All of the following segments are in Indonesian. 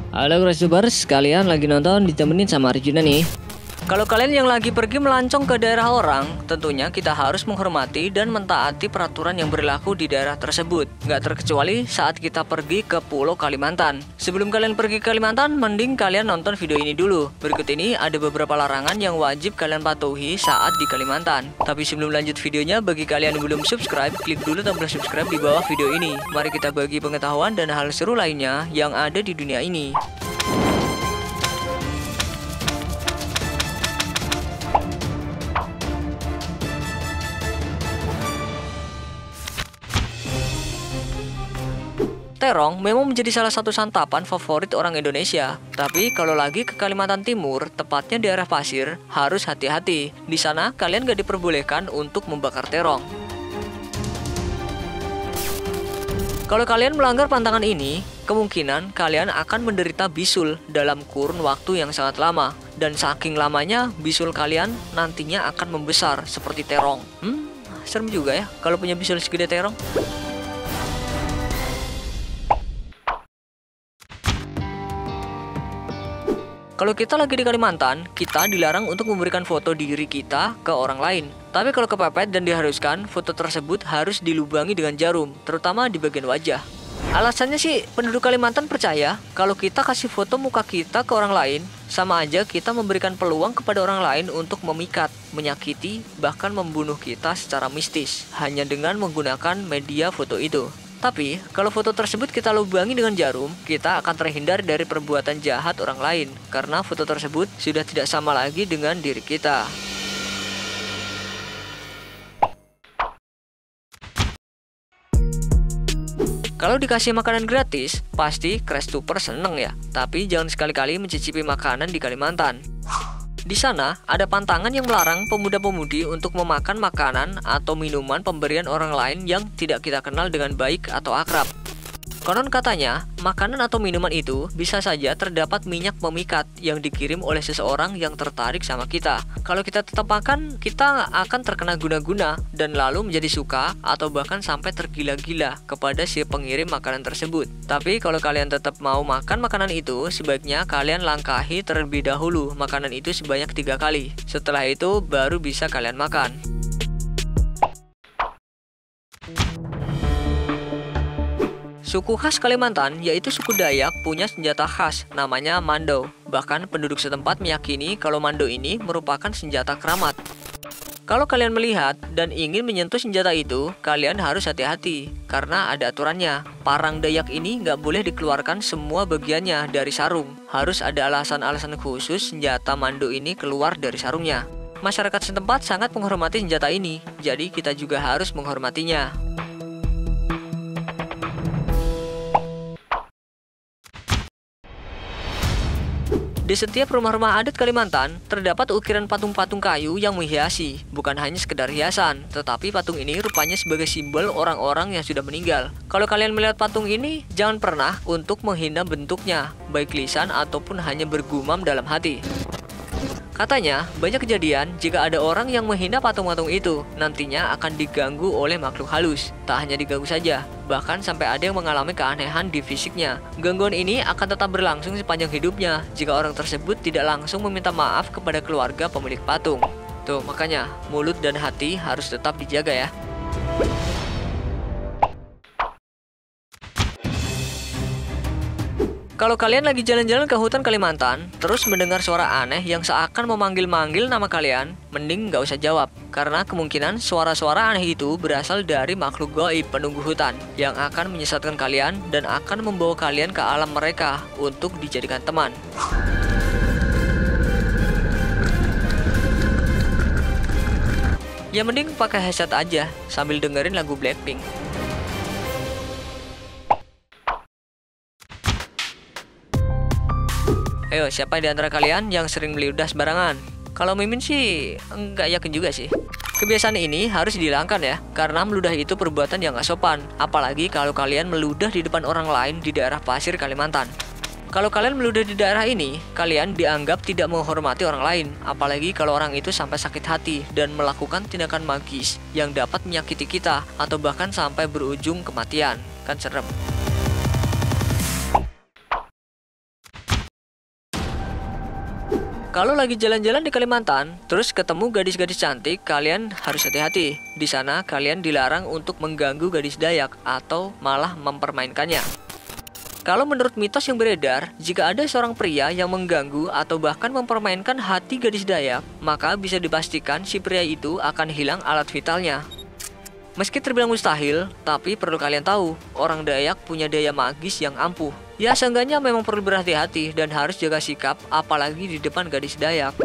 Halo Grasubers, kalian lagi nonton ditemenin sama Arjuna nih. Kalau kalian yang lagi pergi melancong ke daerah orang, tentunya kita harus menghormati dan mentaati peraturan yang berlaku di daerah tersebut. Nggak terkecuali saat kita pergi ke Pulau Kalimantan. Sebelum kalian pergi ke Kalimantan, mending kalian nonton video ini dulu. Berikut ini ada beberapa larangan yang wajib kalian patuhi saat di Kalimantan. Tapi sebelum lanjut videonya, bagi kalian yang belum subscribe, klik dulu tombol subscribe di bawah video ini. Mari kita bagi pengetahuan dan hal seru lainnya yang ada di dunia ini. Terong memang menjadi salah satu santapan favorit orang Indonesia. Tapi kalau lagi ke Kalimantan Timur, tepatnya di daerah pasir, harus hati-hati. Di sana kalian gak diperbolehkan untuk membakar terong. Kalau kalian melanggar pantangan ini, kemungkinan kalian akan menderita bisul dalam kurun waktu yang sangat lama. Dan saking lamanya, bisul kalian nantinya akan membesar seperti terong. Serem juga ya kalau punya bisul segede terong. Kalau kita lagi di Kalimantan, kita dilarang untuk memberikan foto diri kita ke orang lain. Tapi kalau kepepet dan diharuskan, foto tersebut harus dilubangi dengan jarum, terutama di bagian wajah. Alasannya sih, penduduk Kalimantan percaya kalau kita kasih foto muka kita ke orang lain, sama aja kita memberikan peluang kepada orang lain untuk memikat, menyakiti, bahkan membunuh kita secara mistis, hanya dengan menggunakan media foto itu. Tapi, kalau foto tersebut kita lubangi dengan jarum, kita akan terhindar dari perbuatan jahat orang lain, karena foto tersebut sudah tidak sama lagi dengan diri kita. Kalau dikasih makanan gratis, pasti Crash2per seneng ya. Tapi jangan sekali-kali mencicipi makanan di Kalimantan. Di sana, ada pantangan yang melarang pemuda-pemudi untuk memakan makanan atau minuman pemberian orang lain yang tidak kita kenal dengan baik atau akrab. Konon katanya, makanan atau minuman itu bisa saja terdapat minyak memikat yang dikirim oleh seseorang yang tertarik sama kita. Kalau kita tetap makan, kita akan terkena guna-guna dan lalu menjadi suka atau bahkan sampai tergila-gila kepada si pengirim makanan tersebut. Tapi kalau kalian tetap mau makan makanan itu, sebaiknya kalian langkahi terlebih dahulu makanan itu sebanyak 3 kali. Setelah itu baru bisa kalian makan. Suku khas Kalimantan, yaitu suku Dayak, punya senjata khas, namanya mando. Bahkan penduduk setempat meyakini kalau mando ini merupakan senjata keramat. Kalau kalian melihat dan ingin menyentuh senjata itu, kalian harus hati-hati, karena ada aturannya. Parang Dayak ini nggak boleh dikeluarkan semua bagiannya dari sarung. Harus ada alasan-alasan khusus senjata mando ini keluar dari sarungnya. Masyarakat setempat sangat menghormati senjata ini, jadi kita juga harus menghormatinya. Di setiap rumah-rumah adat Kalimantan, terdapat ukiran patung-patung kayu yang menghiasi. Bukan hanya sekedar hiasan, tetapi patung ini rupanya sebagai simbol orang-orang yang sudah meninggal. Kalau kalian melihat patung ini, jangan pernah untuk menghina bentuknya, baik lisan ataupun hanya bergumam dalam hati. Katanya, banyak kejadian jika ada orang yang menghina patung-patung itu, nantinya akan diganggu oleh makhluk halus. Tak hanya diganggu saja, bahkan sampai ada yang mengalami keanehan di fisiknya. Gangguan ini akan tetap berlangsung sepanjang hidupnya jika orang tersebut tidak langsung meminta maaf kepada keluarga pemilik patung. Tuh, makanya mulut dan hati harus tetap dijaga ya. Kalau kalian lagi jalan-jalan ke hutan Kalimantan, terus mendengar suara aneh yang seakan memanggil-manggil nama kalian, mending nggak usah jawab. Karena kemungkinan suara-suara aneh itu berasal dari makhluk gaib penunggu hutan yang akan menyesatkan kalian dan akan membawa kalian ke alam mereka untuk dijadikan teman. Ya mending pakai headset aja sambil dengerin lagu Blackpink. Ayo, siapa di antara kalian yang sering meludah sembarangan? Kalau Mimin sih, enggak yakin juga sih. Kebiasaan ini harus dihilangkan ya, karena meludah itu perbuatan yang gak sopan. Apalagi kalau kalian meludah di depan orang lain di daerah pasir Kalimantan. Kalau kalian meludah di daerah ini, kalian dianggap tidak menghormati orang lain. Apalagi kalau orang itu sampai sakit hati dan melakukan tindakan magis yang dapat menyakiti kita, atau bahkan sampai berujung kematian. Kan serem. Kalau lagi jalan-jalan di Kalimantan, terus ketemu gadis-gadis cantik, kalian harus hati-hati. Di sana kalian dilarang untuk mengganggu gadis Dayak atau malah mempermainkannya. Kalau menurut mitos yang beredar, jika ada seorang pria yang mengganggu atau bahkan mempermainkan hati gadis Dayak, maka bisa dipastikan si pria itu akan hilang alat vitalnya. Meski terbilang mustahil, tapi perlu kalian tahu, orang Dayak punya daya magis yang ampuh. Ya seenggaknya memang perlu berhati-hati dan harus jaga sikap, apalagi di depan gadis Dayak.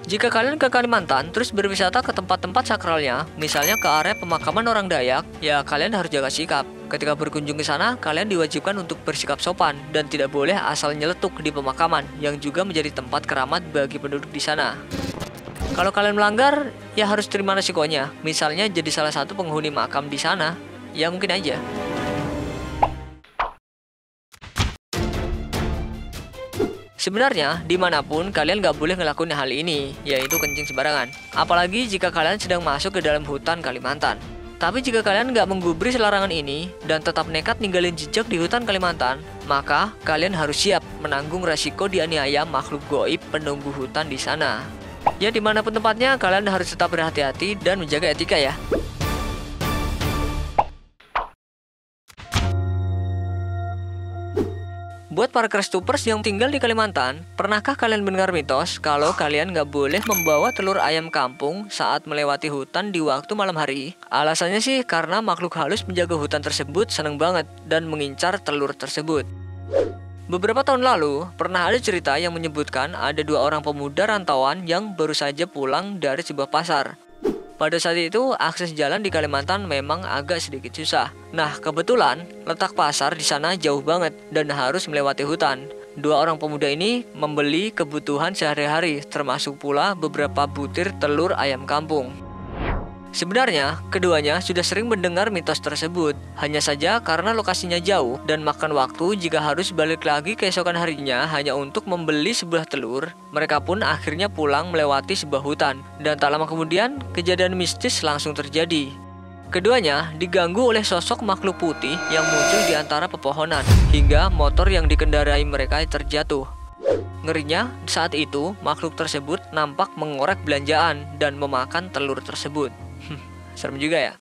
Jika kalian ke Kalimantan terus berwisata ke tempat-tempat sakralnya, misalnya ke area pemakaman orang Dayak, ya kalian harus jaga sikap. Ketika berkunjung ke sana, kalian diwajibkan untuk bersikap sopan dan tidak boleh asal nyeletuk di pemakaman yang juga menjadi tempat keramat bagi penduduk di sana. Kalau kalian melanggar, ya harus terima resikonya. Misalnya jadi salah satu penghuni makam di sana, ya mungkin aja. Sebenarnya, dimanapun kalian nggak boleh ngelakuin hal ini, yaitu kencing sembarangan. Apalagi jika kalian sedang masuk ke dalam hutan Kalimantan. Tapi jika kalian nggak menggubris larangan ini dan tetap nekat ninggalin jejak di hutan Kalimantan, maka kalian harus siap menanggung resiko dianiaya makhluk goib penunggu hutan di sana. Ya dimanapun tempatnya, kalian harus tetap berhati-hati dan menjaga etika ya. Buat para Crestupers yang tinggal di Kalimantan, pernahkah kalian mendengar mitos kalau kalian nggak boleh membawa telur ayam kampung saat melewati hutan di waktu malam hari? Alasannya sih karena makhluk halus penjaga hutan tersebut seneng banget dan mengincar telur tersebut. Beberapa tahun lalu, pernah ada cerita yang menyebutkan ada 2 orang pemuda rantauan yang baru saja pulang dari sebuah pasar. Pada saat itu, akses jalan di Kalimantan memang agak sedikit susah. Nah, kebetulan letak pasar di sana jauh banget dan harus melewati hutan. 2 orang pemuda ini membeli kebutuhan sehari-hari, termasuk pula beberapa butir telur ayam kampung. Sebenarnya, keduanya sudah sering mendengar mitos tersebut. Hanya saja karena lokasinya jauh dan makan waktu jika harus balik lagi keesokan harinya hanya untuk membeli sebuah telur, mereka pun akhirnya pulang melewati sebuah hutan. Dan tak lama kemudian, kejadian mistis langsung terjadi. Keduanya diganggu oleh sosok makhluk putih yang muncul di antara pepohonan, hingga motor yang dikendarai mereka terjatuh. Ngerinya, saat itu makhluk tersebut nampak mengorek belanjaan dan memakan telur tersebut. Serem juga ya.